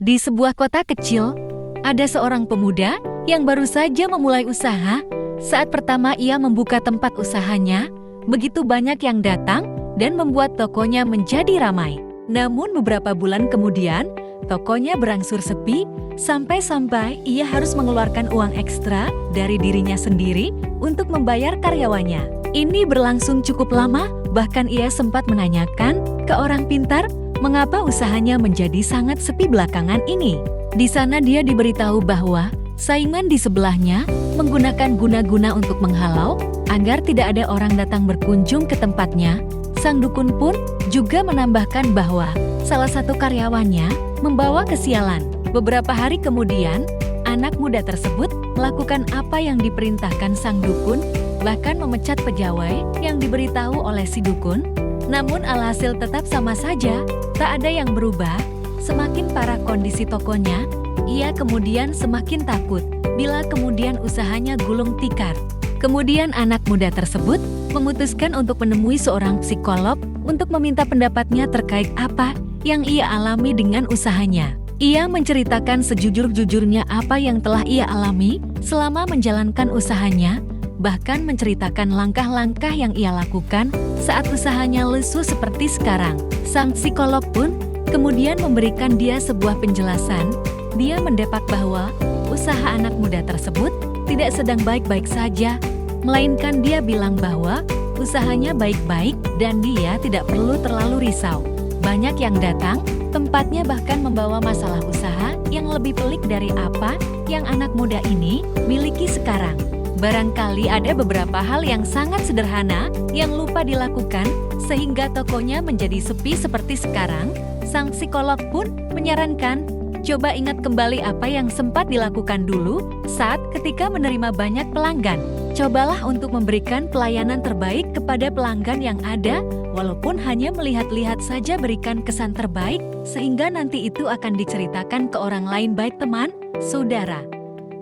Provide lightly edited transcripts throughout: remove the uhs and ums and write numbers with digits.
Di sebuah kota kecil, ada seorang pemuda yang baru saja memulai usaha. Saat pertama ia membuka tempat usahanya, begitu banyak yang datang dan membuat tokonya menjadi ramai. Namun beberapa bulan kemudian, tokonya berangsur sepi, sampai-sampai ia harus mengeluarkan uang ekstra dari dirinya sendiri untuk membayar karyawannya. Ini berlangsung cukup lama, bahkan ia sempat menanyakan ke orang pintar mengapa usahanya menjadi sangat sepi belakangan ini. Di sana dia diberitahu bahwa saingan di sebelahnya menggunakan guna-guna untuk menghalau agar tidak ada orang datang berkunjung ke tempatnya. Sang dukun pun juga menambahkan bahwa salah satu karyawannya membawa kesialan. Beberapa hari kemudian, anak muda tersebut melakukan apa yang diperintahkan sang dukun, bahkan memecat pegawai yang diberitahu oleh si dukun. Namun alhasil tetap sama saja, tak ada yang berubah. Semakin parah kondisi tokonya, ia kemudian semakin takut bila kemudian usahanya gulung tikar. Kemudian anak muda tersebut memutuskan untuk menemui seorang psikolog untuk meminta pendapatnya terkait apa yang ia alami dengan usahanya. Ia menceritakan sejujur-jujurnya apa yang telah ia alami selama menjalankan usahanya, bahkan menceritakan langkah-langkah yang ia lakukan saat usahanya lesu seperti sekarang. Sang psikolog pun kemudian memberikan dia sebuah penjelasan. Dia mendepak bahwa usaha anak muda tersebut tidak sedang baik-baik saja, melainkan dia bilang bahwa usahanya baik-baik dan dia tidak perlu terlalu risau. Banyak yang datang, tempatnya bahkan membawa masalah usaha yang lebih pelik dari apa yang anak muda ini miliki sekarang. Barangkali ada beberapa hal yang sangat sederhana yang lupa dilakukan sehingga tokonya menjadi sepi seperti sekarang. Sang psikolog pun menyarankan, coba ingat kembali apa yang sempat dilakukan dulu saat ketika menerima banyak pelanggan. Cobalah untuk memberikan pelayanan terbaik kepada pelanggan yang ada, walaupun hanya melihat-lihat saja berikan kesan terbaik, sehingga nanti itu akan diceritakan ke orang lain baik teman, saudara,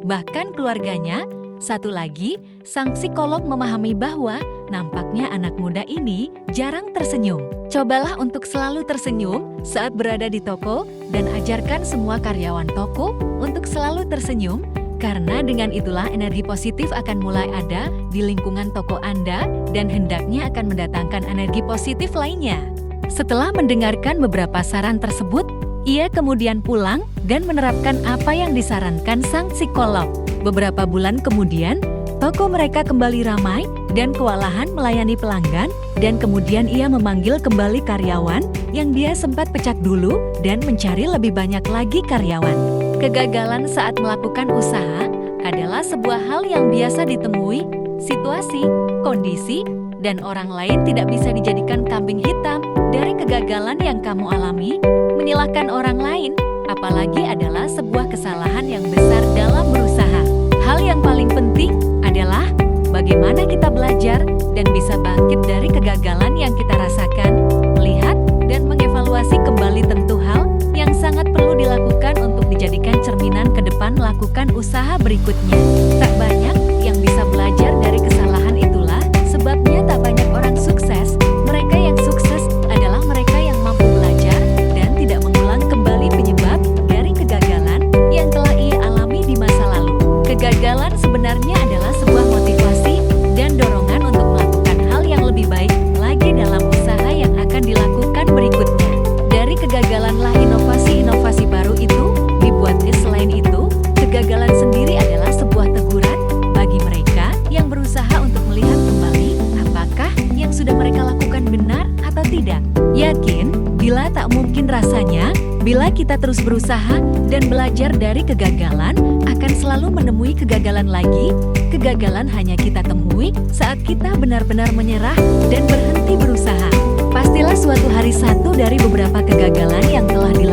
bahkan keluarganya. Satu lagi, sang psikolog memahami bahwa nampaknya anak muda ini jarang tersenyum. Cobalah untuk selalu tersenyum saat berada di toko dan ajarkan semua karyawan toko untuk selalu tersenyum, karena dengan itulah energi positif akan mulai ada di lingkungan toko Anda dan hendaknya akan mendatangkan energi positif lainnya. Setelah mendengarkan beberapa saran tersebut, ia kemudian pulang dan menerapkan apa yang disarankan sang psikolog. Beberapa bulan kemudian, toko mereka kembali ramai dan kewalahan melayani pelanggan, dan kemudian ia memanggil kembali karyawan yang dia sempat pecat dulu dan mencari lebih banyak lagi karyawan. Kegagalan saat melakukan usaha adalah sebuah hal yang biasa ditemui. Situasi, kondisi, dan orang lain tidak bisa dijadikan kambing hitam dari kegagalan yang kamu alami. Menyalahkan orang lain, apalagi adalah sebuah kesalahan yang besar dalam berusaha. Hal yang paling penting adalah bagaimana kita belajar dan bisa bangkit dari kegagalan yang kita rasakan, melihat dan mengevaluasi kembali tentu hal yang sangat perlu dilakukan untuk dijadikan cerminan ke depan melakukan usaha berikutnya. Tak banyak yang bisa belajar dari kesalahan, itulah sebabnya tak banyak orang sukses. Mereka yang sukses adalah mereka yang mampu belajar dan tidak mengulang kembali penyebab dari kegagalan yang telah ia alami di masa lalu. Kegagalan sebenarnya adalah sebuah motivasi dan dorongan untuk melakukan hal yang lebih baik lagi dalam usaha yang akan dilakukan berikutnya. Dari kegagalanlah inovasi-inovasi baru itu dibuatnya. Selain itu, kegagalan sendiri adalah sebuah teguran bagi mereka yang berusaha untuk melihat kembali apakah yang sudah mereka lakukan benar atau tidak. Yakin, bila tak mungkin rasanya, bila kita terus berusaha dan belajar dari kegagalan, akan selalu menemui kegagalan lagi. Kegagalan hanya kita temui saat kita benar-benar menyerah dan berhenti berusaha. Pastilah suatu hari satu dari beberapa kegagalan yang telah dilakukan